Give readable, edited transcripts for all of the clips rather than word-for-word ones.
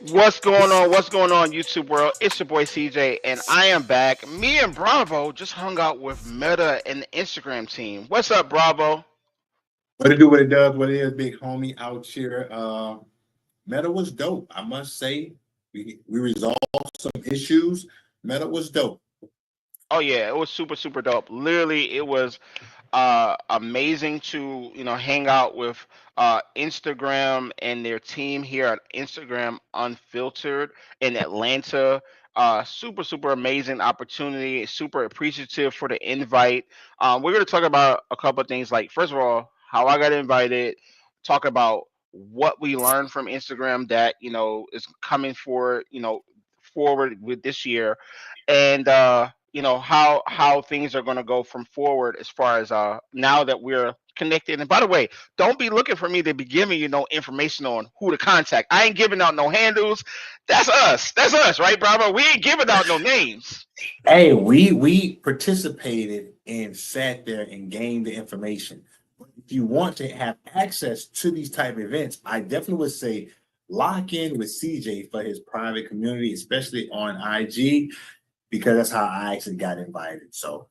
What's going on? What's going on, YouTube world? It's your boy CJ, and I am back. Me and Bravo just hung out with Meta and the Instagram team. What's up, Bravo? What it do, what it does, what it is, big homie out here. Meta was dope, I must say. We resolved some issues. Meta was dope. Oh yeah, it was super dope. Literally, it was amazing to hang out with Instagram and their team here at Instagram Unfiltered in Atlanta. Super amazing opportunity. Super appreciative for the invite. We're going to talk about a couple of things. Like, first of all, how I got invited. Talk about what we learned from Instagram that is coming for forward with this year, and how things are going to go from forward as far as now that we're connected. And by the way, don't be looking for me to be giving you no information on who to contact. I ain't giving out no handles. That's us, right, Bravo? We ain't giving out no names. Hey, we participated and sat there and gained the information. If you want to have access to these type of events, I definitely would say lock in with CJ for his private community, especially on IG, because that's how I actually got invited. So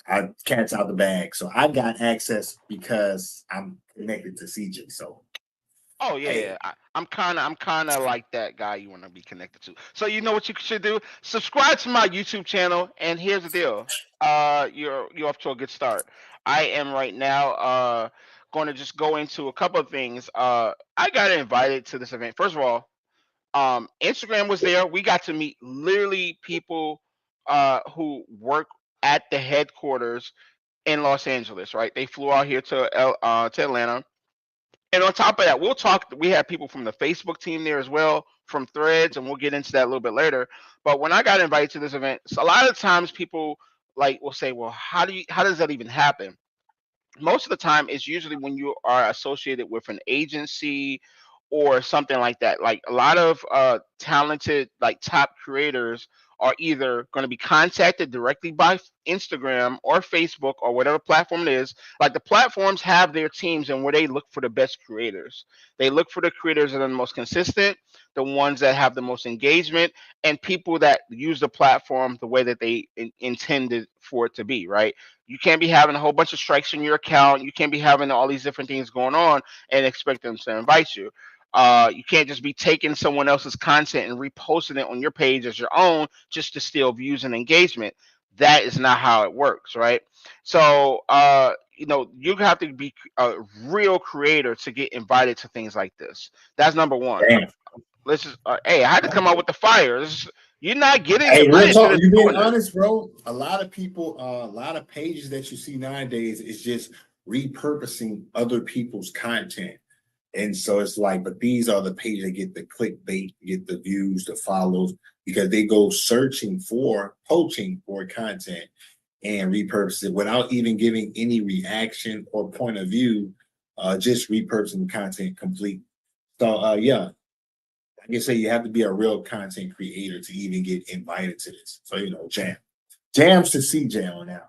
I cat's out the bag. So I got access because I'm connected to CJ. So Oh yeah, hey, yeah. I'm kind of like that guy you want to be connected to. So you know what you should do? Subscribe to my YouTube channel. And here's the deal. You're off to a good start. I am right now going to just go into a couple of things. I got invited to this event. First of all, Instagram was there. We got to meet literally people who work at the headquarters in Los Angeles. Right? They flew out here to Atlanta, and on top of that, we'll talk. We have people from the Facebook team there as well, from Threads, and we'll get into that a little bit later. But when I got invited to this event, so a lot of times people like will say, "Well, how does that even happen?" Most of the time, it's usually when you are associated with an agency or something like that. Like a lot of talented, like top creators are either going to be contacted directly by Instagram or Facebook or whatever platform it is. Like the platforms have their teams and where they look for the best creators. They look for the creators that are the most consistent, the ones that have the most engagement, and people that use the platform the way that they intended for it to be, right? You can't be having a whole bunch of strikes in your account. You can't be having all these different things going on and expect them to invite you. You can't just be taking someone else's content and reposting it on your page as your own just to steal views and engagement. That is not how it works, right? So, you have to be a real creator to get invited to things like this. That's number one. damn. Let's just, hey, I had to come out with the fire. You're not getting Hey, real invited to talk. this You being doing this. honest, bro. A lot of people, a lot of pages that you see nowadays is just repurposing other people's content. And so it's like, but these are the pages that get the clickbait, get the views, the follows, because they go searching for poaching for content and repurpose it without even giving any reaction or point of view, just repurposing the content complete. So yeah, I can say you have to be a real content creator to even get invited to this. So jams to CJ on now.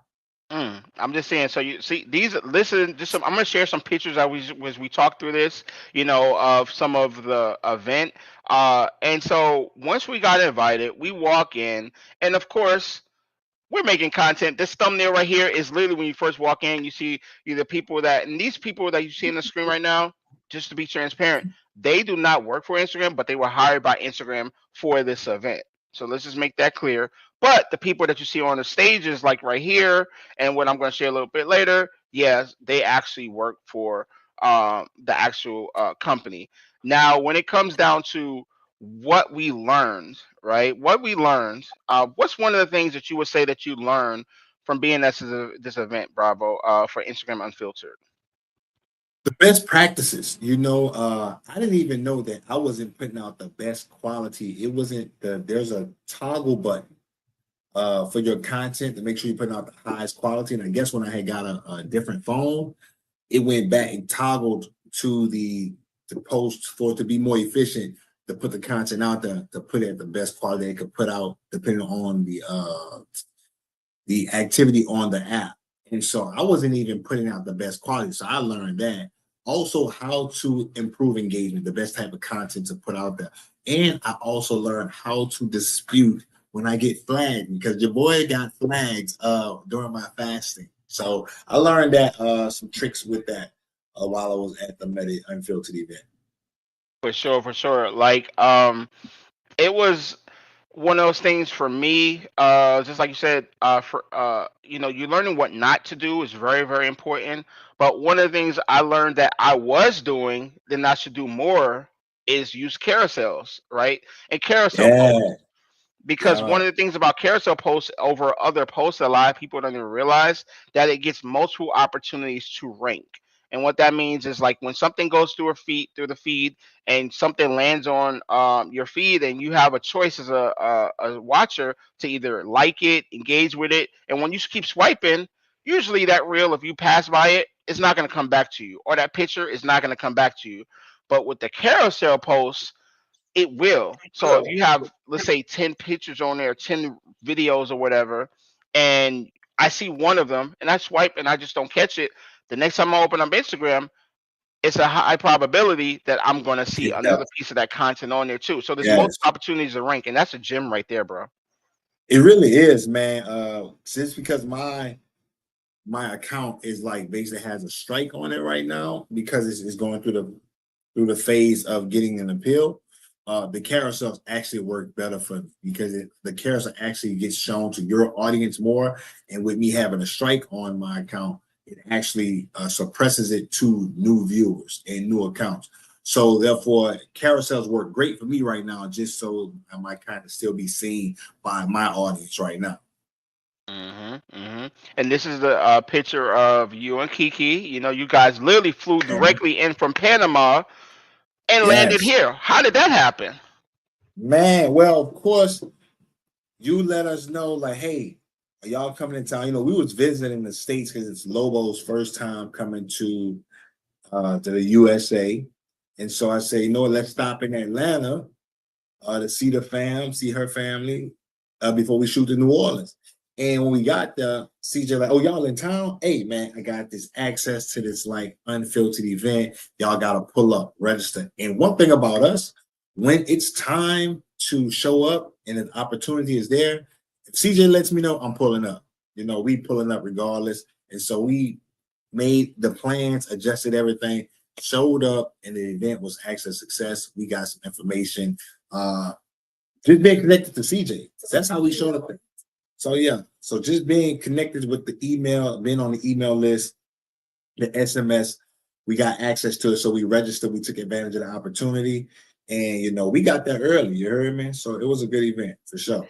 I'm just saying. So you see these. Listen, just some. I'm gonna share some pictures as we talk through this. Of some of the event. And so once we got invited, we walk in, and of course we're making content. This thumbnail right here is literally when you first walk in. You see the people and these people that you see on the screen right now. Just to be transparent, they do not work for Instagram, but they were hired by Instagram for this event. So let's just make that clear. But the people that you see on the stages, like right here, and what I'm going to share a little bit later, yes, they actually work for the actual company. Now, when it comes down to what we learned, right? What we learned. What's one of the things that you would say that you learned from being at this event, Bravo, for Instagram Unfiltered? The best practices, I didn't even know that I wasn't putting out the best quality. It wasn't there's a toggle button for your content to make sure you're putting out the highest quality. And I guess when I had got a different phone, it went back and toggled to the post for it to be more efficient to put the content out there to put it at the best quality it could put out depending on the activity on the app. And so I wasn't even putting out the best quality. So I learned that. also how to improve engagement, the best type of content to put out there. And I also learned how to dispute when I get flagged because your boy got flags during my fasting. So I learned that some tricks with that while I was at the Meta Unfiltered event. For sure, for sure. Like, it was one of those things for me. Just like you said, for you learning what not to do is very, very important. But one of the things I learned that I was doing, then I should do more, is use carousels, right? And carousel Yeah, posts. Because yeah, one of the things about carousel posts over other posts that a lot of people don't even realize that it gets multiple opportunities to rank. And what that means is like when something goes through the feed and something lands on your feed and you have a choice as a watcher to either like it, engage with it, and when you keep swiping, usually that reel, if you pass by it, it's not going to come back to you, or that picture is not going to come back to you. But with the carousel posts, it will. So if you have, let's say, 10 pictures on there, 10 videos or whatever, and I see one of them and I swipe and I just don't catch it, the next time I open up Instagram, it's a high probability that I'm going to see yeah, another piece of that content on there too. So there's multiple yes. opportunities to rank, and that's a gem right there, bro. It really is, man. Just because my account is like basically has a strike on it right now because it's going through the phase of getting an appeal. The carousels actually work better for me because the carousel actually gets shown to your audience more. And with me having a strike on my account, it actually suppresses it to new viewers and new accounts. So therefore, carousels work great for me right now, just so I might kind of still be seen by my audience right now. And this is the picture of you and Kiki. You know, you guys literally flew And directly in from Panama and landed yes, here. How did that happen? man. Well, of course, you let us know, like, hey, are y'all coming in town? You know, we was visiting the States because it's Lobo's first time coming to the USA. And so I say, you know what, let's stop in Atlanta to see the fam, see her family before we shoot to New Orleans. And when we got there, CJ like, oh, y'all in town? Hey, man, I got this access to this like unfiltered event. Y'all got to pull up, register. And one thing about us, when it's time to show up and an opportunity is there, if CJ lets me know, I'm pulling up. You know, we pulling up regardless. And so we made the plans, adjusted everything, showed up, and the event was actually a success. We got some information. Uh, just being connected to CJ. That's how we showed up. So yeah, so just being connected with the email, being on the email list, the SMS, we got access to it. So we registered, we took advantage of the opportunity, and you know, we got there early. You heard me? So it was a good event for sure.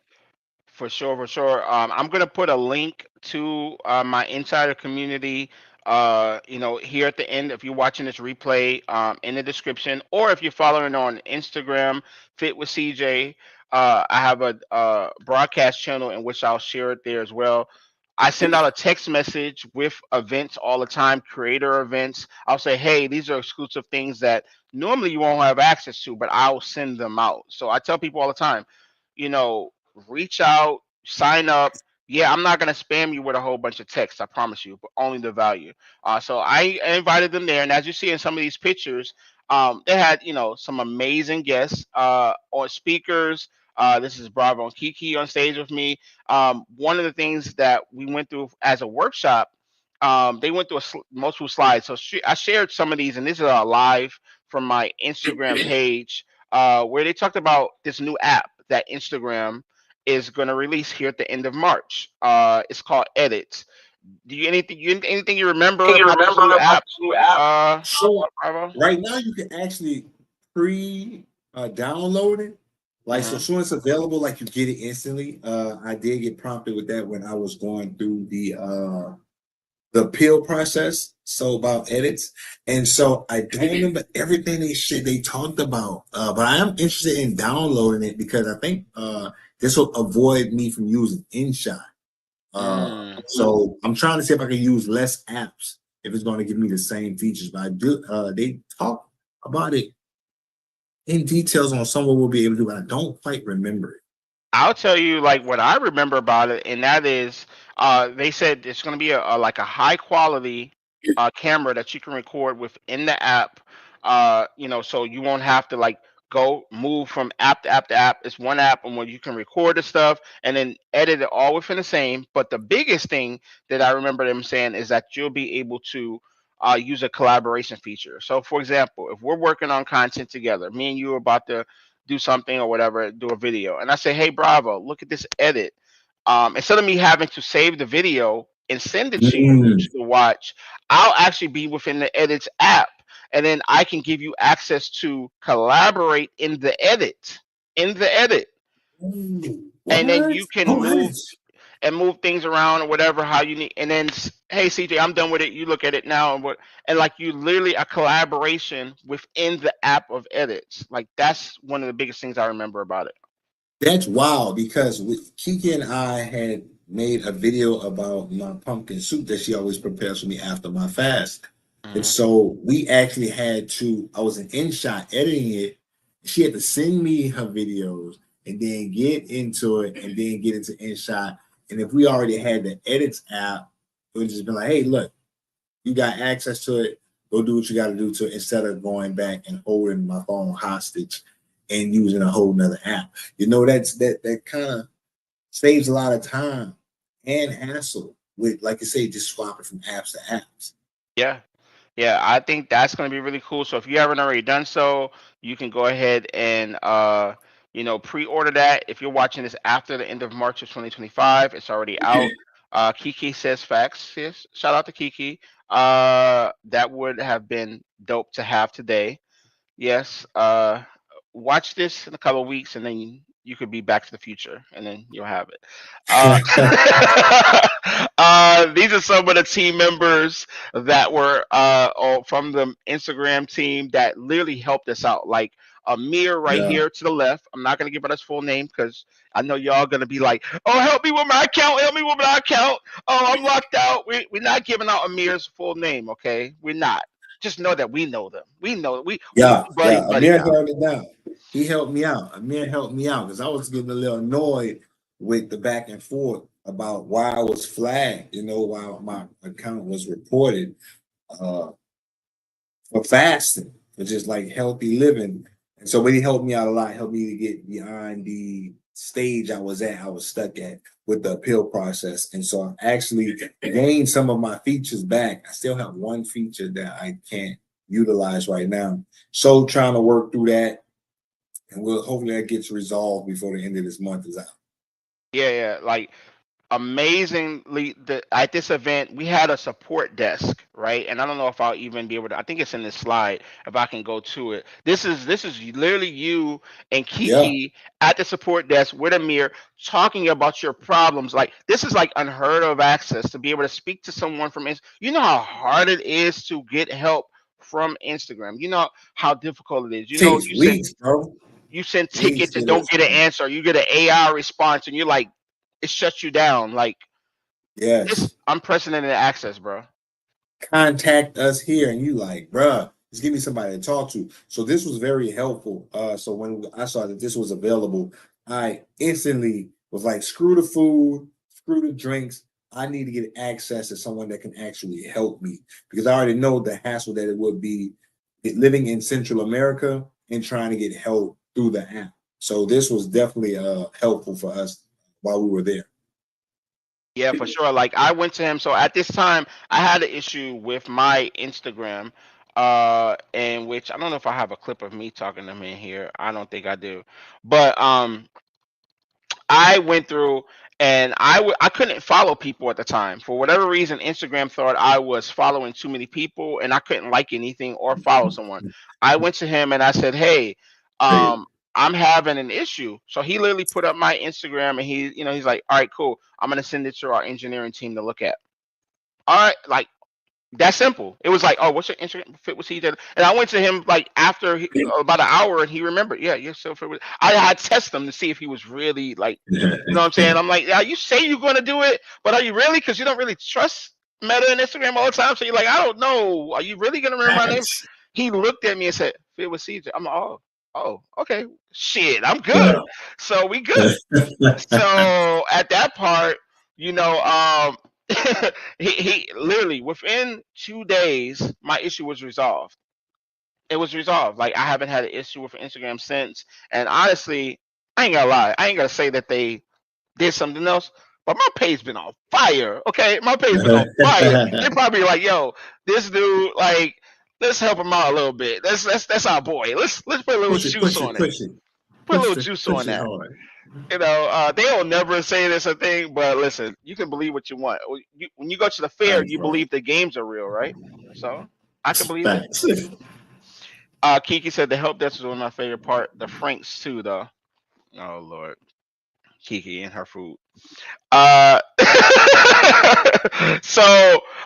For sure, for sure. I'm gonna put a link to my insider community. Here at the end, if you're watching this replay, in the description, or if you're following on Instagram, Fit with CJ. I have a broadcast channel in which I'll share it there as well. I send out a text message with events all the time, creator events. I'll say, hey, these are exclusive things that normally you won't have access to, but I'll send them out. So I tell people all the time, you know, reach out, sign up. Yeah, I'm not gonna spam you with a whole bunch of text, I promise you, but only the value. So I invited them there, and as you see in some of these pictures, they had some amazing guests or speakers. This is Bravo and Kiki on stage with me. One of the things that we went through as a workshop, they went through multiple slides. So I shared some of these, and this is live from my Instagram page, where they talked about this new app that Instagram is going to release here at the end of March. It's called Edits. Do you anything you remember You about this remember new about app? this new app? Uh, So Bravo. right now you can actually pre download it. Like so Hmm. soon as it's available, like you get it instantly. I did get prompted with that when I was going through the appeal process. So about edits. And so I don't remember everything they talked about. But I am interested in downloading it because I think this will avoid me from using InShot. So I'm trying to see if I can use less apps if it's going to give me the same features. But I do they talk about it in details on some what we'll be able to do, but I don't quite remember it. I'll tell you like what I remember about it, and that is, they said it's going to be a like a high quality. camera that you can record within the app. So you won't have to like go move from app to app to app. It's one app and where you can record the stuff and then edit it all within the same. But the biggest thing that I remember them saying is that you'll be able to use a collaboration feature. So, for example, if we're working on content together, me and you are about to do something or whatever, do a video, and I say, "Hey, Bravo, look at this edit." Instead of me having to save the video and send it to you Mm. to watch, I'll actually be within the edits app, and then I can give you access to collaborate in the edit, Ooh, and then what? you can Oh, move things around or whatever how you need. And then, hey, CJ, I'm done with it. You look at it now, and like you literally a collaboration within the app of edits. Like that's one of the biggest things I remember about it. that's wild because Kiki and I had made a video about my pumpkin soup that she always prepares for me after my fast. And Hmm. so we actually had to, I was in InShot editing it. She had to send me her videos and then get into it and then get into InShot. And if we already had the edits app, it would just be like, hey, look, you got access to it. Go do what you got to do to it instead of going back and holding my phone hostage and using a whole nother app. That kind of saves a lot of time and hassle with, like you say, just swapping from apps to apps. Yeah. Yeah, I think that's going to be really cool. So if you haven't already done so, you can go ahead and pre-order that. If you're watching this after the end of March of 2025, it's already out. Kiki says facts. Yes, shout out to Kiki. That would have been dope to have today. Yes. Watch this in a couple of weeks, and then you could be Back to the Future, and then you'll have it. Uh, these are some of the team members that were from the Instagram team that literally helped us out. Like Amir right Yeah. here to the left. I'm not gonna give out his full name because I know y'all gonna be like, "Oh, help me with my account! Help me with my account! Oh, I'm locked out." We're not giving out Amir's full name, okay? We're not. Just know that we know them. We know we Yeah, buddy yeah. buddy Amir now. held it down. He helped me out. Amir helped me out because I was getting a little annoyed with the back and forth about why I was flagged, while my account was reported uh, for fasting, for just like healthy living. And so, but he helped me out a lot, helped me to get behind the stage I was stuck at with the appeal process. And so I actually gained some of my features back. I still have one feature that I can't utilize right now. So trying to work through that, and we'll hopefully that gets resolved before the end of this month is out. Yeah, yeah. Like amazingly at this event we had a support desk, right? And I don't know if I'll even be able to, I think it's in this slide if I can go to it. This is literally you and Yeah. Kiki at the support desk with Amir talking about your problems. Like this is like unheard of access to be able to speak to someone from you know how hard it is to get help from Instagram. You know how difficult it is. Takes weeks, bro. You send Weeks tickets to and get a don't get an response. answer. You get an AI response and you're like, it shuts you down. Like it's Yes. unprecedented access, bro. Contact us here, and you like, bruh, just give me somebody to talk to. So this was very helpful. So when I saw that this was available, I instantly was like, screw the food, screw the drinks. I need to get access to someone that can actually help me because I already know the hassle that it would be living in Central America and trying to get help through the app. So this was definitely helpful for us while we were there. Yeah, for sure. Like I went to him. So at this time, I had an issue with my Instagram, in which I don't know if I have a clip of me talking to him in here. I don't think I do, but I went through and I couldn't follow people at the time. For whatever reason, Instagram thought I was following too many people and I couldn't like anything or follow someone. I went to him and I said, "Hey, Crazy. I'm having an issue." So he literally put up my Instagram and he's like, "All right, cool. I'm gonna send it to our engineering team to look at." All right, like that simple. It was like, "Oh, what's your Instagram fit with CJ?" And I went to him like after about an hour, and he remembered. Yeah, you're so fit with. I had to test him to see if he was really like, you know what I'm saying? I'm like, yeah, you say you're going to do it, but are you really? Because you don't really trust Meta and Instagram all the time. So you're like, I don't know. Are you really going to remember my name? Facts. He looked at me and said, "Fit with CJ." I'm like, oh, okay, shit, I'm Yeah. good. So we good. So at that part, you know, he literally within 2 days, my issue was resolved. It was resolved. Like I haven't had an issue with Instagram since. And honestly, I ain't gonna lie. I ain't gonna say that they did something else. But my page been on fire. Okay, my page been on fire. They probably like, yo, this dude, like, let's help him out a little bit. That's our boy. Let's put a little Push it, juice push it, on it. push it, Put a little juice push on it that. hard. They'll never say this a thing, but listen, you can believe what you want. When you go to the fair, Thanks, you bro. believe the games are real, right? So I can believe it. Thanks. Kiki said the help desk was one of my favorite part. The Franks too, though. Oh Lord, Kiki and her food. Uh, so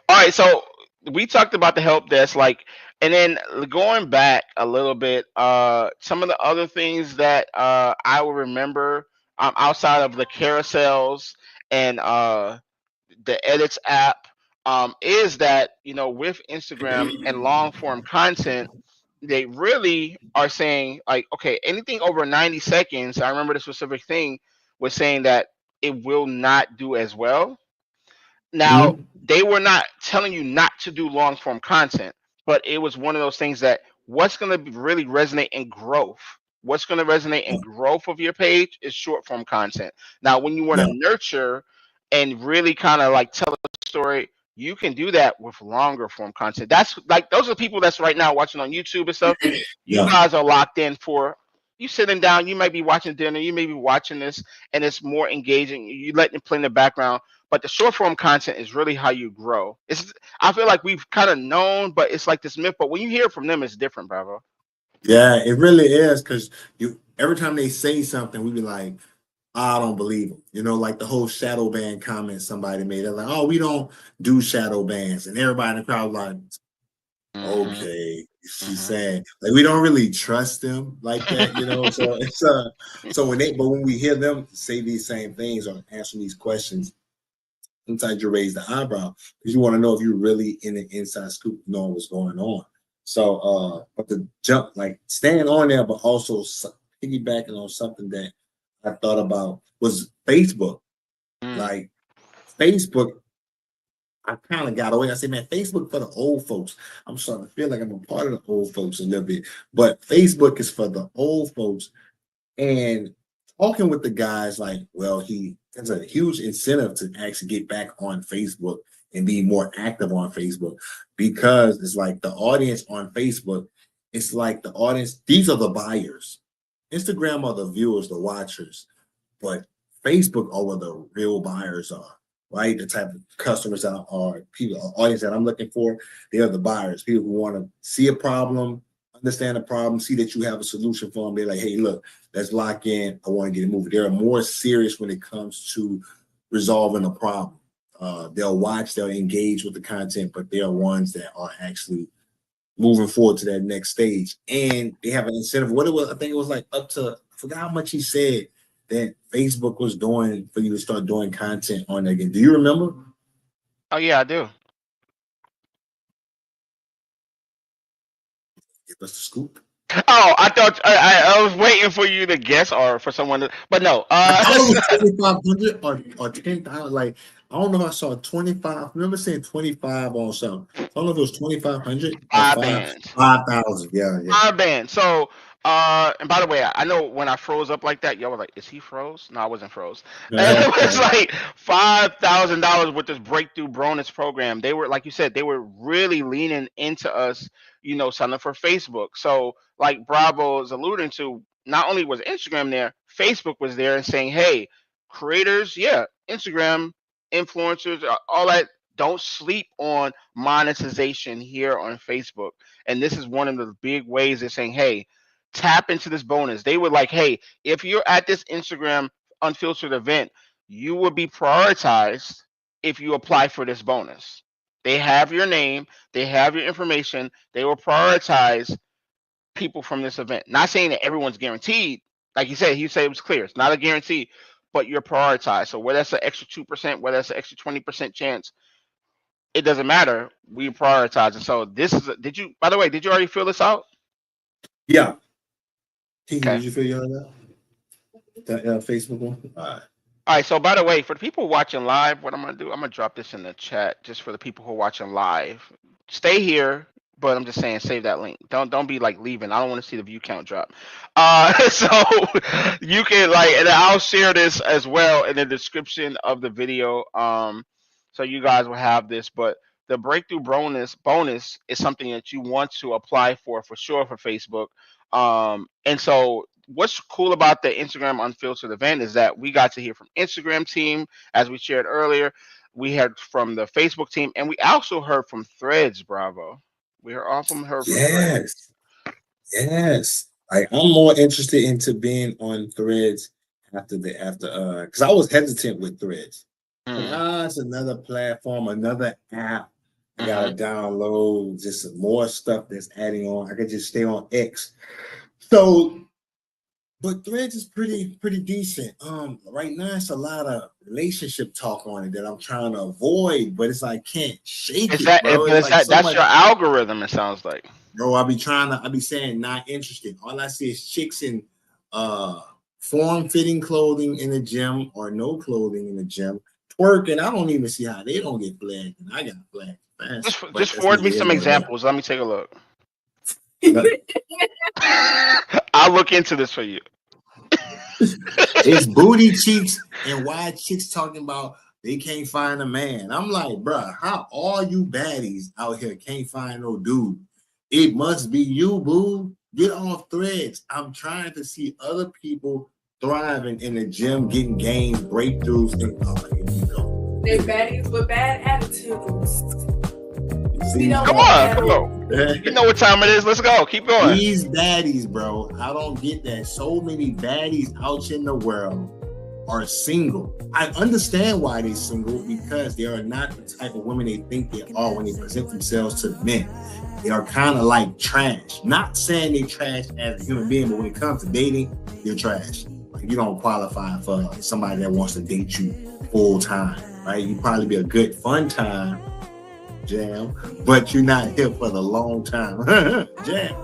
all right, so we talked about the help desk, like, and then going back a little bit, some of the other things that I will remember outside of the carousels and the edits app, is that with Instagram and long form content, they really are saying like, okay, anything over 90 seconds. I remember the specific thing was saying that it will not do as well. Now, Mhm. they were not telling you not to do long form content, but it was one of those things that what's going to really resonate in growth. What's going to resonate in growth of your page is short form content. Now, when you want to Yeah, nurture and really kind of like tell a story, you can do that with longer form content. That's like those are people that's right now watching on YouTube and stuff. You yeah, guys are locked in for you sitting down. You might be watching dinner. You may be watching this, and it's more engaging. You let it play in the background, but the short form content is really how you grow. It's I feel like we've kind of known, but it's like this myth. But when you hear it from them, it's different, bravo. yeah. It really is because you every time they say something, we be like, I don't believe them. Like the whole shadow ban comment somebody made. They're like, oh, we don't do shadow bans, and everybody in the crowd was like, Mm-hmm. okay, she's Mm-hmm. saying like we don't really trust them like that. So it's so when we hear them say these same things or answer these questions, sometimes you raise the eyebrow because you want to know if you're really in the inside scoop, knowing what's going on. So, but the jump, like staying on there, but also piggybacking on something that I thought about was Facebook. Mm. Like Facebook, I kind of got away. I said, man, Facebook for the old folks. I'm starting to feel like I'm a part of the old folks a little bit, but Facebook is for the old folks. And talking with the guys, like, well, he has a huge incentive to actually get back on Facebook and be more active on Facebook because it's like the audience on Facebook, it's like the audience, these are the buyers. Instagram are the viewers, the watchers, but Facebook are where the real buyers are, right? The type of customers that are people, audience that I'm looking for, they are the buyers, people who want to see a problem, understand the problem, see that you have a solution for them. They're like, hey, look, let's lock in. I want to get it moving. They're more serious when it comes to resolving a problem. They'll watch, they'll engage with the content, but they are ones that are actually moving forward to that next stage. And they have an incentive. What it was, I think it was like up to, I forgot how much he said that Facebook was doing for you to start doing content on that again. Do you remember? Oh yeah, I do. Give us the scoop. Oh, I thought I was waiting for you to guess or for someone to, but no. I thought it was 2,500 or 10,000. Like, I don't know if I saw 25. I remember saying 25 on something. I don't know if it was 2,500 or Five bands. 5,000. Yeah, yeah. Five bands. So, and by the way, I know when I froze up like that, y'all were like, "Is he froze?" No, I wasn't froze. And it was like $5,000 with this breakthrough bonus program. They were, like you said, they were really leaning into us, signing up for Facebook. So, like Bravo is alluding to, not only was Instagram there, Facebook was there and saying, "Hey, creators, yeah, Instagram influencers, all that. Don't sleep on monetization here on Facebook." And this is one of the big ways they're saying, hey, tap into this bonus. They were like, hey, if you're at this Instagram unfiltered event, you will be prioritized if you apply for this bonus. They have your name, they have your information, they will prioritize people from this event. Not saying that everyone's guaranteed. Like he said it was clear. It's not a guarantee, but you're prioritized. So whether that's an extra 2%, whether that's an extra 20% chance, it doesn't matter. We prioritize it. So this is. Did you? By the way, did you already fill this out? Yeah. Tiki, Okay. did you figure out that? That Facebook one? All right. All right. So by the way, for the people watching live, what I'm gonna do, I'm gonna drop this in the chat just for the people who are watching live. Stay here, but I'm just saying, save that link. Don't be like leaving. I don't want to see the view count drop. So you can like, and I'll share this as well in the description of the video. So you guys will have this, but the breakthrough bonus is something that you want to apply for sure for Facebook. And so what's cool about the Instagram Unfiltered event is that we got to hear from Instagram team, as we shared earlier. We heard from the Facebook team, and we also heard from Threads. Bravo, we heard from Threads. Yes, yes. I'm more interested into being on Threads after because I was hesitant with Threads. Like, Mm, it's another platform, another app. I gotta hmm. download just more stuff that's adding on. I could just stay on X. So, but Threads is pretty decent. Right now it's a lot of relationship talk on it that I'm trying to avoid, but it's like can't shake Is it, that? bro. But It's is like that? so That's much. your algorithm. It sounds like. Bro, I be saying not interested. All I see is chicks in uh form-fitting clothing in the gym or no clothing in the gym. Twerking. I don't even see how they don't get flagged. And I got flagged fast, Just but that's forward neither me here some nor there. examples. Let me take a look. I'll look into this for you. It's booty cheeks and why chicks talking about they can't find a man. I'm like, bruh, how all you baddies out here can't find no dude? It must be you, boo. Get off Threads. I'm trying to see other people thriving in the gym, getting gains, breakthroughs, and here you go. They're baddies with bad attitudes. We See, don't Come want on, that. come on. You know what time it is. Let's go. Keep going. these baddies, bro. I don't get that. So many baddies out in the world are single. I understand why they're single because they are not the type of women they think they are when they present themselves to men. They are kind of like trash. Not saying they trash as a human being, but when it comes to dating, you're trash. Like you don't qualify for somebody that wants to date you full time, right? You probably be a good fun time, Jam, but you're not here for the long time, Jam.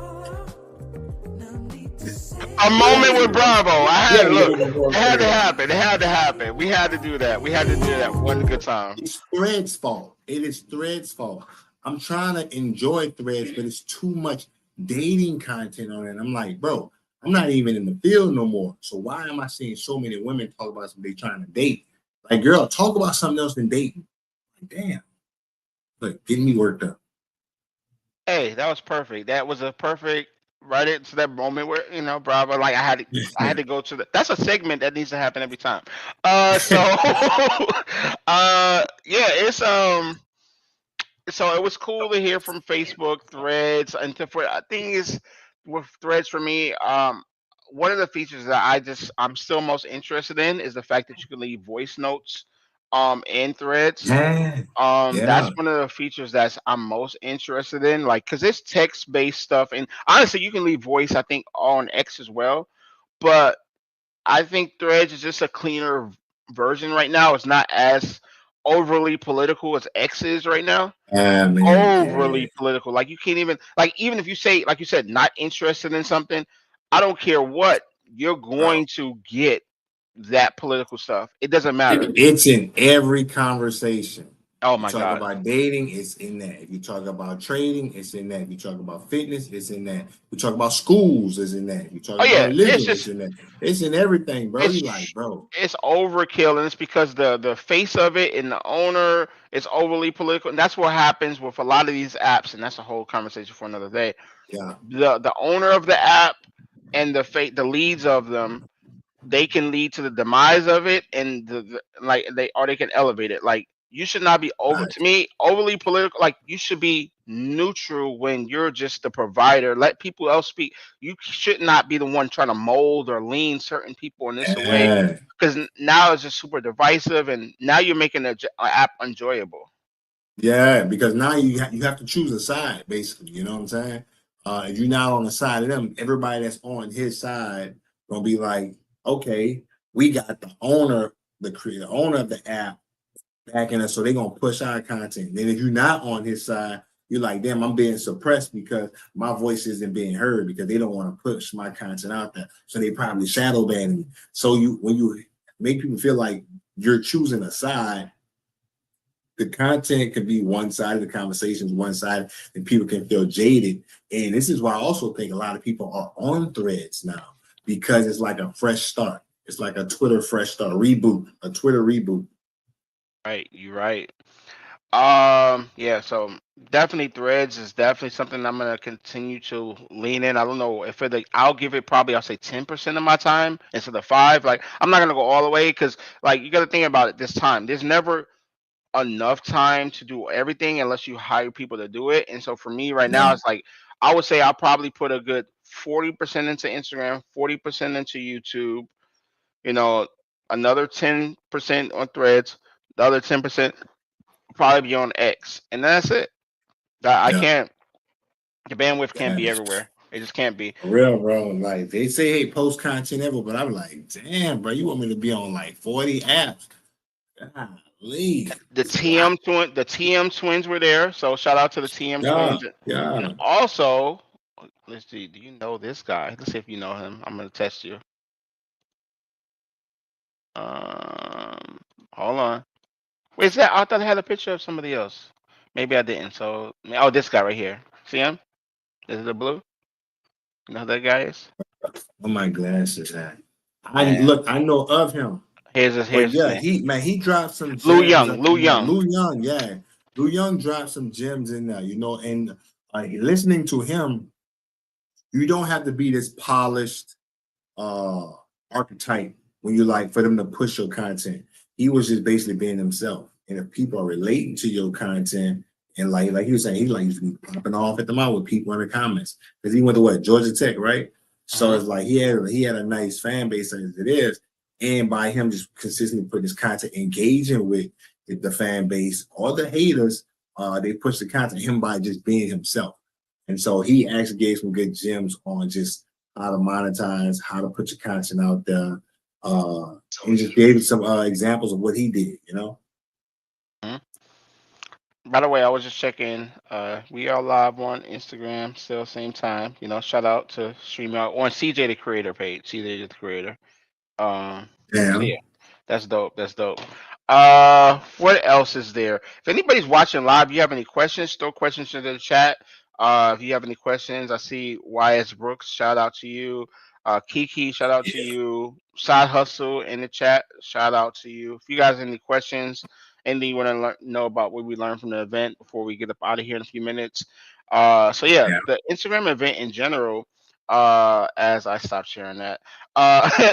A moment with Bravo. Yeah, we Look. gotta go It had to there. happen. It had to happen. We had to do that. We had to do that one good time. It's Threads' fault. It is Threads' fault. I'm trying to enjoy Threads, but it's too much dating content on it. I'm like, bro, I'm not even in the field no more. So why am I seeing so many women talk about something they trying to date? Like, girl, talk about something else than dating. Like, damn, look, getting me worked up. Hey, that was perfect. That was a perfect right into that moment where Bravo. Like I had to go to the. That's a segment that needs to happen every time. So, yeah, so it was cool to hear from Facebook Threads, and for I think is with Threads for me, one of the features that I'm still most interested in is the fact that you can leave voice notes, in Threads. Yeah, That's yeah. one of the features that's I'm most interested in, like, cause it's text based stuff, and honestly, you can leave voice. I think on X as well, but I think Threads is just a cleaner version right now. It's not as overly political as X is right now. Man, yeah. Overly political. Like you can't even like even if you say like you said not interested in something, I don't care what, you're Bro. going to get that political stuff. It doesn't matter. It's in every conversation. Oh You my talk god. about dating, it's in that. If you talk about trading, it's in that. If you talk about fitness, it's in that. You talk about schools, it's in that. You talk Oh about yeah, religion, it's in that. It's in everything, bro. You like, it's bro. it's overkill, and it's because the face of it and the owner is overly political, and that's what happens with a lot of these apps, and that's a whole conversation for another day. Yeah. The owner of the app and the leads of them, they can lead to the demise of it, and like they can elevate it. Like you should not be over, to Right. me, overly political. Like you should be neutral when you're just the provider. Let people else speak. You should not be the one trying to mold or lean certain people in this way, Yeah. because now it's just super divisive, and now you're making a app enjoyable. Yeah, because now you have to choose a side, basically. You know what I'm saying? If you're not on the side of them, everybody that's on his side gonna be like, okay, we got the owner, the owner of the app backing us, so they're gonna push our content. Then if you're not on his side, you're like, damn, I'm being suppressed because my voice isn't being heard because they don't want to push my content out there. So they probably shadow ban me. So you when you make people feel like you're choosing a side. The content can be one side, the conversations one side, and people can feel jaded. And this is why I also think a lot of people are on Threads now because it's like a fresh start. It's like a Twitter fresh start reboot, a Twitter reboot. Right, you're right. Yeah, so definitely Threads is definitely something I'm gonna continue to lean in. I don't know if I'll give it probably I'll say 10% of my time instead of five. Like I'm not gonna go all the way because like you gotta think about it this time. There's never enough time to do everything unless you hire people to do it. And so for me right now, Yeah, it's like I would say I'll probably put a good 40% into Instagram, 40% into YouTube, you know, another 10% on Threads, the other 10% probably be on X, and that's it. I yeah. can't. The bandwidth can't Yeah. be everywhere. It just can't be. For real, bro. Like they say, hey, post content ever, but I'm like, damn, bro, you want me to be on like 40 apps? Golly. The It's a lot. TM twins were there, so shout out to the TM Yeah, twins. And yeah. also, let's see, do you know this guy? Let's see if you know him. I'm gonna test you. Um, Hold on. Wait, is that? I thought I had a picture of somebody else. Maybe I didn't. So, oh, this guy right here. See him? This is the blue. You know who that guy is? Oh my glasses at? Man, I know of him. But here's his yeah, name. he dropped some Lou gems Young. up Lou in there. Young. Lou Young, yeah. Lou Young dropped some gems in there, and listening to him, you don't have to be this polished uh archetype when you like for them to push your content. He was just basically being himself. And if people are relating to your content and like he was saying, he like used to be popping off at the mouth with people in the comments. Because he went to what, Georgia Tech, right? So Hmm. it's like he had a nice fan base as it is. And by him just consistently putting his content, engaging with the fan base or the haters, they push the content him by just being himself. And so he actually gave some good gems on just how to monetize, how to put your content out there. And just gave some examples of what he did. Hmm. By the way, I was just checking. We are live on Instagram, still same time. Shout out to StreamYard on CJ the Creator page. CJ the Creator. Um, so Yeah. yeah, that's dope. That's dope. What else is there? If anybody's watching live, you have any questions, throw questions into the chat. If you have any questions, I see YS Brooks, shout out to you. Kiki, shout out to you. Side Hustle in the chat, shout out to you. If you guys have any questions, anything you want to know about what we learned from the event before we get up out of here in a few minutes. So yeah, Yeah. the Instagram event in general, as I stopped sharing that.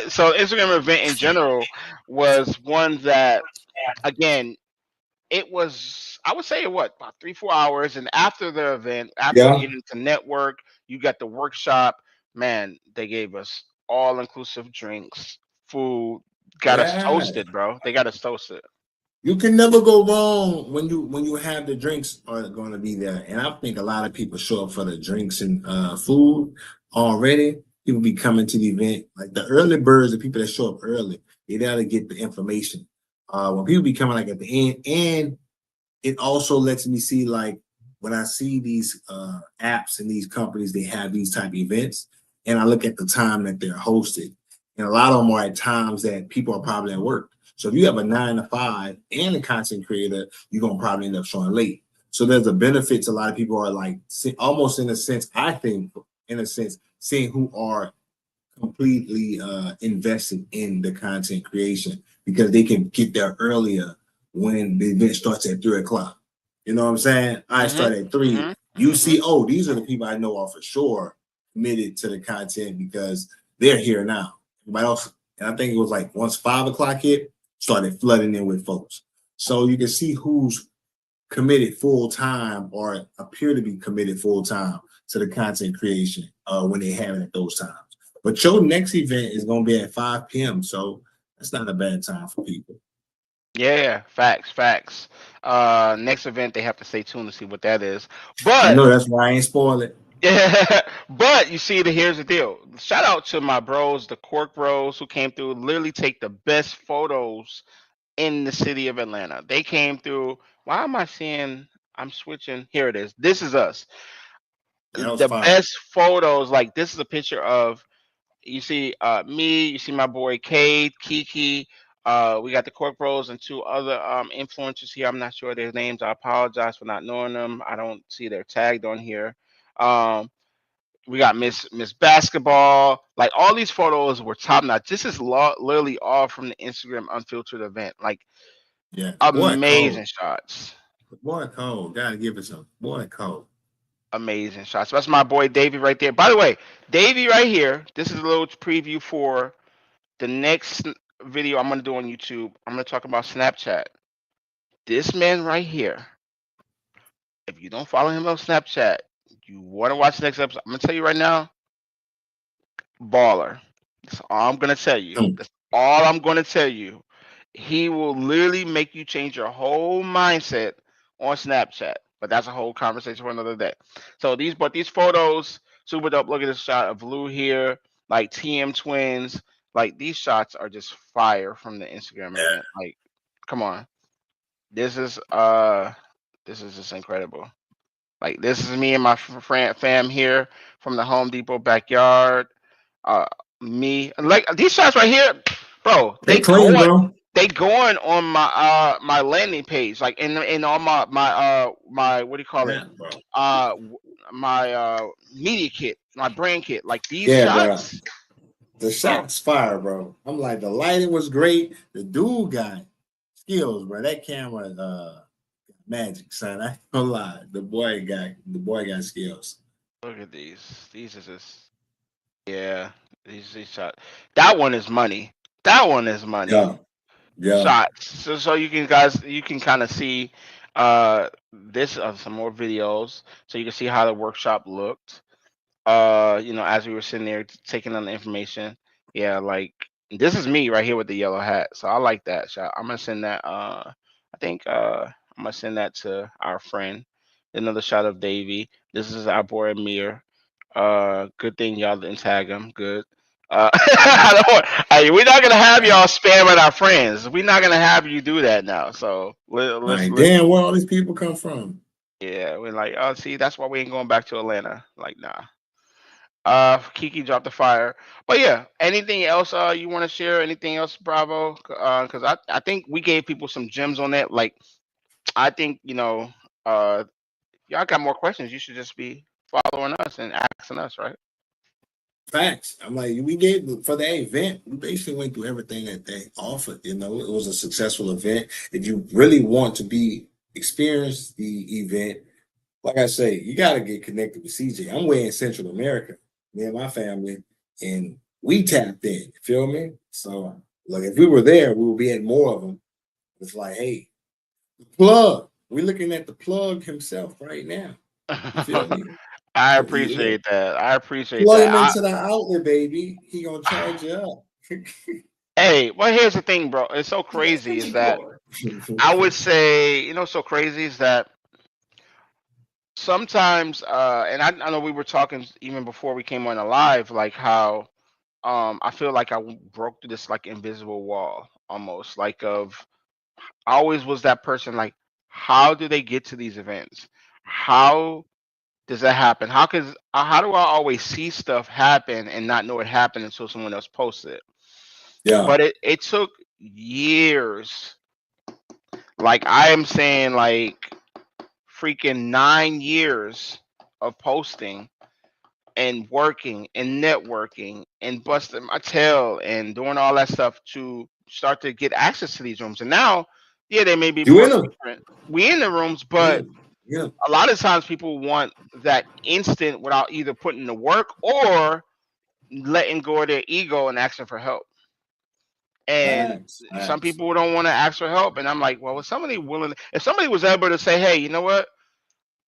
So Instagram event in general was one that again it was I would say what about 3 4 hours, and after the event, after Yeah. getting to network, you got the workshop. Man, they gave us all inclusive drinks, food, got us Yeah. toasted, bro. They got us toasted. You can never go wrong when you have the drinks are going to be there. And I think a lot of people show up for the drinks and food already. People be coming to the event. Like the early birds, the people that show up early, they gotta get the information. When people be coming like at the end, and it also lets me see like when I see these apps and these companies, they have these type of events, and I look at the time that they're hosted, and a lot of them are at times that people are probably at work. So if you have a 9 to 5 and a content creator, you're gonna probably end up showing late. So there's a benefit to a lot of people are like almost in a sense, I think, in a sense, seeing who are completely invested in the content creation because they can get there earlier when the event starts at 3 o'clock. You know what I'm saying? I Mhm. start at 3. Mhm. You Mhm. see, oh, these are the people I know are for sure committed to the content because they're here now. Everybody else, and I think it was like once 5 o'clock hit, started flooding in with folks. So you can see who's committed full time or appear to be committed full time to the content creation when they have it at those times. But your next event is going to be at 5 p.m. So that's not a bad time for people. Yeah, facts, facts. Next event they have to stay tuned to see what that is. I But know that's why I ain't spoil it. yeah, but you see, here's the deal. Shout out to my bros, the Cork Bros, who came through. Literally take the best photos in the city of Atlanta. They came through. Why am I seeing? I'm switching. Here it is. This is us. Yeah, that was The fire. best photos. Like this is a picture of you see me. You see my boy Cade, Kiki. We got the Cork Bros and two other influencers here. I'm not sure their names. I apologize for not knowing them. I don't see their tagged on here. Um, we got Miss Basketball. Like all these photos were top notch. This is literally all from the Instagram Unfiltered event. Like Yeah, the boy amazing cold. shots. The boy cold. Gotta give it some. Boy cold. Amazing shots. That's my boy Davey right there. By the way, Davey right here. This is a little preview for the next video I'm gonna do on YouTube. I'm gonna talk about Snapchat. This man right here. If you don't follow him on Snapchat, you want to watch the next episode. I'm gonna tell you right now, baller. That's all I'm gonna tell you. Mm. That's all I'm gonna tell you. He will literally make you change your whole mindset on Snapchat. But that's a whole conversation for another day. So these photos, super dope. Look at this shot of Blue here, like TM twins. Like these shots are just fire from the Instagram Yeah. event. Like, come on. This is just incredible. Like this is me and my fam here from the Home Depot backyard. Uh, me like these shots right here, bro. They clean, bro. They going on my my landing page, like in on my what do you call it? Yeah, bro. My media kit, my brand kit. Like these Yeah, bro. shots, The bro. shot's fire, bro. I'm like, the lighting was great. The dude got skills, bro. That camera, magic, son. I ain't gonna lie. The boy got skills. Look at these. These is just yeah. These shots. That one is money. That one is money. Yeah, yeah. Shots. So you can kind of see this some more videos so you can see how the workshop looked. As we were sitting there taking on the information. Yeah, like this is me right here with the yellow hat. So I like that shot. I'm gonna send that I think I'm gonna send that to our friend. Another shot of Davey. This is our boy Amir. Good thing y'all didn't tag him. Good. Hey, we're not gonna have y'all spamming our friends. We're not gonna have you do that now. So Like, damn, where all these people come from? yeah, we're like, oh, see, that's why we ain't going back to Atlanta. Like, nah. Kiki dropped the fire, but yeah. Anything else? You want to share? Anything else, Bravo? Because I think we gave people some gems on that. Like, I think y'all got more questions. You should just be following us and asking us, right? Facts. I'm like, we gave for the event, we basically went through everything that they offered. You know, it was a successful event. If you really want to experience the event, like I say, you got to get connected with CJ. I'm way in Central America, me and my family, and we tapped in. You feel me? So, like, if we were there, we would be at more of them. It's like, hey, plug. We're looking at the plug himself right now. You feel me? I Yeah. appreciate that. I appreciate Plug that. him into the outlet, baby. He gonna charge you up. Hey, well, here's the thing, bro. It's so The crazy is extension that cord. I would say, so crazy is that sometimes, and I know we were talking even before we came on the live, like how I feel like broke through this like invisible wall almost, like of I always was that person like, how do they get to these events? How does that happen? How do I always see stuff happen and not know it happened until someone else posts it? Yeah. But it took years. Like I am saying, like freaking 9 years of posting and working and networking and busting my tail and doing all that stuff to start to get access to these rooms. And now, yeah, they may be You more in them? frequent. We in the rooms, Yeah. but Yeah. a lot of times people want that instant without either putting the work or letting go of their ego and asking for help. And Facts. some Facts. people don't want to ask for help. And I'm like, well, if somebody was able to say, hey, you know what?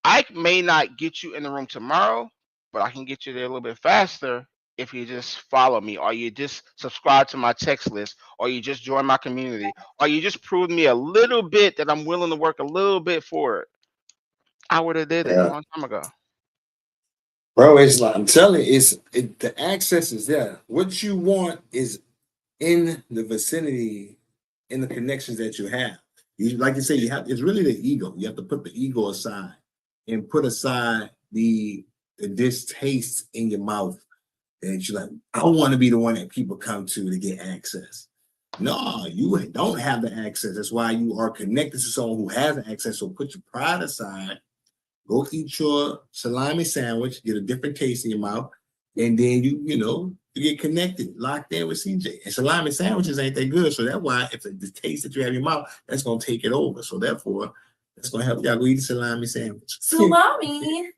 I may not get you in the room tomorrow, but I can get you there a little bit faster if you just follow me, or you just subscribe to my text list, or you just join my community, or you just prove me a little bit that I'm willing to work a little bit for it. I would have did it a Yeah. long time ago. Bro, it's like I'm telling you, the access is there. What you want is in the vicinity, in the connections that you have. You like you say, it's really the ego. You have to put the ego aside and put aside the distaste in your mouth that you're like, I want to be the one that people come to get access. No, you don't have the access. That's why you are connected to someone who has access. So put your pride aside. Go eat your salami sandwich, get a different taste in your mouth, and then you get connected, locked in with CJ. And salami sandwiches ain't that good, so that's why if the taste that you have in your mouth, that's gonna take it over. So therefore, that's gonna help y'all go eat a salami sandwich. Salami.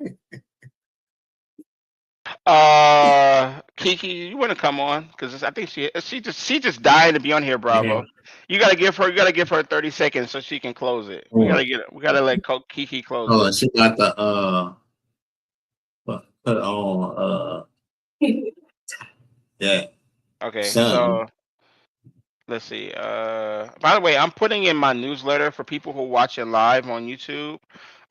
Kiki, you want to come on? Because I think she just dying to be on here, Yeah. Bravo. You gotta give her 30 seconds so she can close it. We gotta let Kiki close Oh, it. she got the put on yeah. Okay, Son. so let's see. By the way, I'm putting in my newsletter for people who watch it live on YouTube.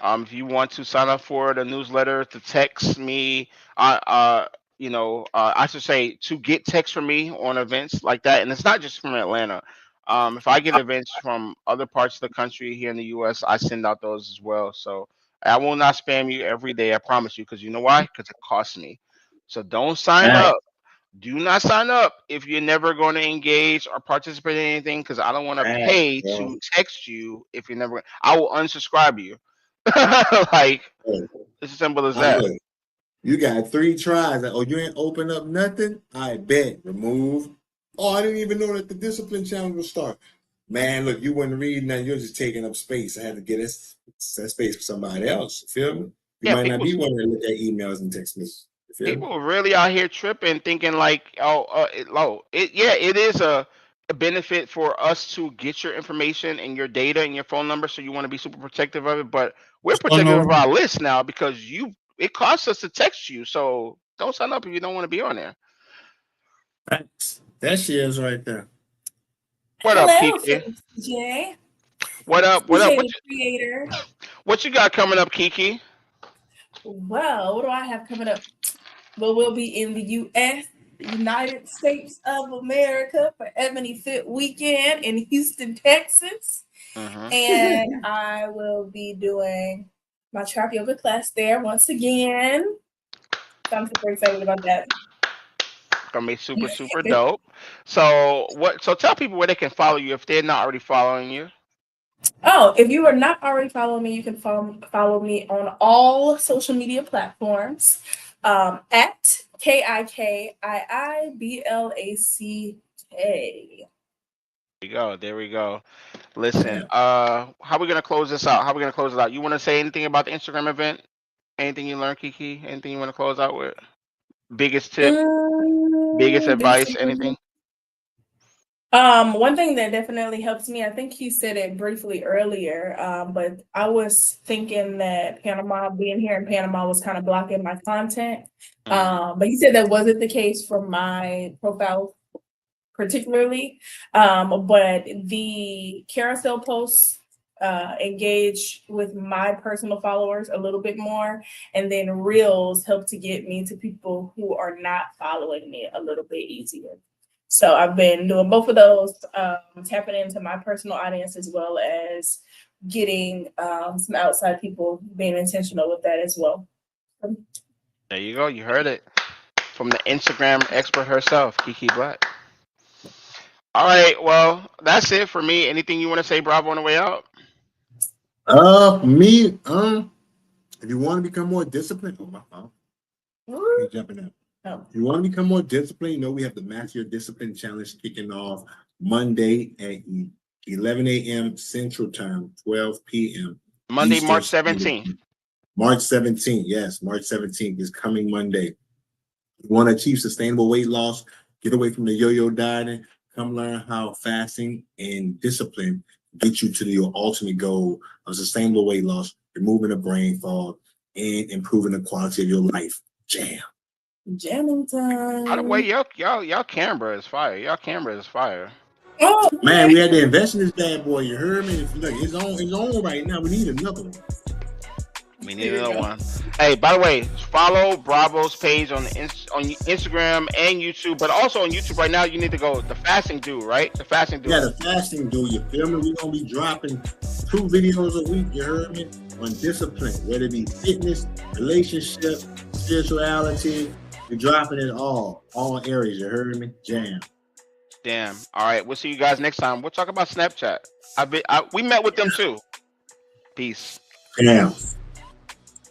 If you want to sign up for the newsletter, to text me, I should say to get text from me on events like that, and it's not just from Atlanta. If I get events from other parts of the country here in the U.S., I send out those as well. So I will not spam you every day. I promise you, because you know why? Because it costs me. So don't sign Right. up. Do not sign up if you're never going to engage or participate in anything, because I don't want to Right, pay bro. to text you if you're never. I will unsubscribe you. Like Hey, it's as simple as I'm that. good. You got 3 tries. Oh, you ain't open up nothing? I bet. Remove. Oh, I didn't even know that the discipline challenge would start. Man, look, you weren't reading that. You're just taking up space. I had to get that space for somebody else. You feel me? You Yeah, might not be wanting to look at emails and text messages. You feel me? people really out here tripping, thinking like, it is a benefit for us to get your information and your data and your phone number, so you want to be super protective of it. But we're Oh, protective of no. our list now because it costs us to text you. So don't sign up if you don't want to be on there. That she is right there. What up, Hello, Kiki? Philip CJ. What up? What up? CJ the creator. What you got coming up, Kiki? Well, what do I have coming up? Well, we'll be in the U.S., the United States of America, for Ebony Fit Weekend in Houston, Texas. Mm-hmm. And I will be doing my trap yoga class there once again. So I'm super excited about that. Gonna be super, super dope. So tell people where they can follow you if they're not already following you. Oh, if you are not already following me, you can follow me on all social media platforms at KIKIIBLACK. There we go. Listen, Yeah. how we gonna close this out? How we gonna close it out? You want to say anything about the Instagram event? Anything you learned, Kiki? Anything you want to close out with? Biggest tip, biggest Biggest advice, improvement. anything? One thing that definitely helps me, I think you said it briefly earlier, but I was thinking that Panama, being here in Panama, was kind of blocking my content. But you said that wasn't the case for my profile particularly. But the carousel posts engage with my personal followers a little bit more, and then reels help to get me to people who are not following me a little bit easier. So I've been doing both of those, tapping into my personal audience as well as getting some outside people, being intentional with that as well. There you go. You heard it from the Instagram expert herself, Kiki Black. All right. Well, that's it for me. Anything you want to say, Bravo, on the way out? Me, if you want to become more disciplined, me jumping in. Oh. If you want to become more disciplined, we have the Master Your Discipline Challenge kicking off Monday at 11 a.m. Central Time, 12 p.m. Monday, Eastern March Standard 17th. Time. March 17th, yes, March 17th is coming Monday. You want to achieve sustainable weight loss, get away from the yo-yo dieting, come learn how fasting and discipline get you to your ultimate goal of sustainable weight loss, removing the brain fog, and improving the quality of your life. Jamming time. By the way, y'all camera is fire. Y'all camera is fire. Oh, Man, we had to invest in this bad boy. You heard me? It's on right now. We need another one. We need another one. Hey, by the way, follow Bravo's page on Instagram and YouTube, but also on YouTube right now. You need to go the fasting dude, right? The fasting dude. Yeah, the fasting dude. You feel me? We're gonna be dropping 2 videos a week. You heard me? On discipline, whether it be fitness, relationship, spirituality. We're dropping it all areas. You heard me? Jam. Damn. All right. We'll see you guys next time. We'll talk about Snapchat. We met with them too. Peace. Yeah.